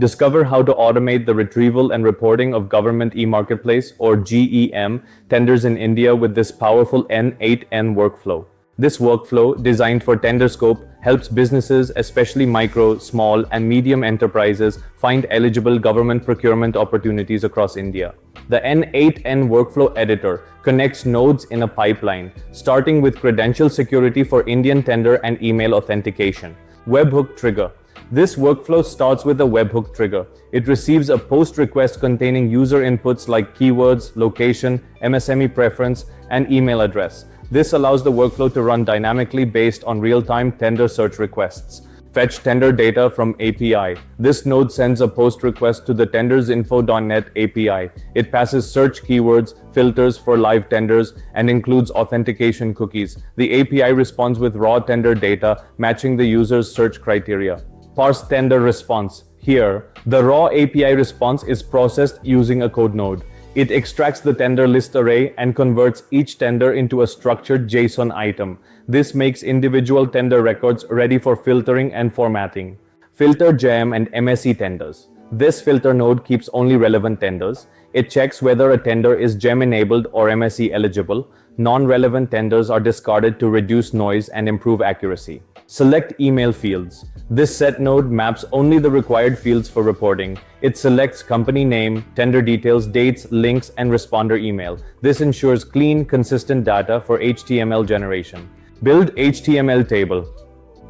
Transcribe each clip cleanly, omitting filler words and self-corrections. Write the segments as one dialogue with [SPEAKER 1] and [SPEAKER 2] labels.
[SPEAKER 1] Discover how to automate the retrieval and reporting of government e-marketplace or GEM tenders in India with this powerful n8n workflow. This workflow, designed for tender scope, helps businesses, especially micro, small, and medium enterprises, find eligible government procurement opportunities across India. The n8n workflow editor connects nodes in a pipeline, starting with credential security for Indian tender and email authentication. Webhook trigger. This workflow starts with a webhook trigger. It receives a post request containing user inputs like keywords, location, MSME preference, and email address. This allows the workflow to run dynamically based on real-time tender search requests. Fetch tender data from API. This node sends a post request to the tendersinfo.net API. It passes search keywords, filters for live tenders, and includes authentication cookies. The API responds with raw tender data, matching the user's search criteria. Parse tender response. Here, the raw API response is processed using a code node. It extracts the tender list array and converts each tender into a structured JSON item. This makes individual tender records ready for filtering and formatting. Filter GEM and MSE tenders. This filter node keeps only relevant tenders. It checks whether a tender is GEM-enabled or MSE-eligible. Non-relevant tenders are discarded to reduce noise and improve accuracy. Select email fields. This set node maps only the required fields for reporting. It selects company name, tender details, dates, links, and responder email. This ensures clean, consistent data for HTML generation. Build HTML table.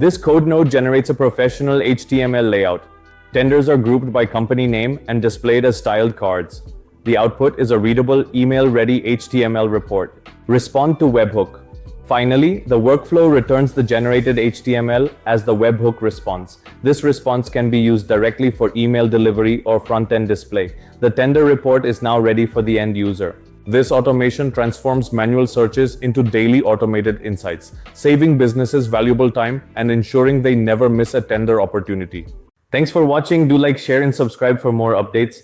[SPEAKER 1] This code node generates a professional HTML layout. Tenders are grouped by company name and displayed as styled cards. The output is a readable, email-ready HTML report. Respond to webhook. Finally, the workflow returns the generated HTML as the webhook response. This response can be used directly for email delivery or front-end display. The tender report is now ready for the end user. This automation transforms manual searches into daily automated insights, saving businesses valuable time and ensuring they never miss a tender opportunity. Thanks for watching. Do like, share, and subscribe for more updates.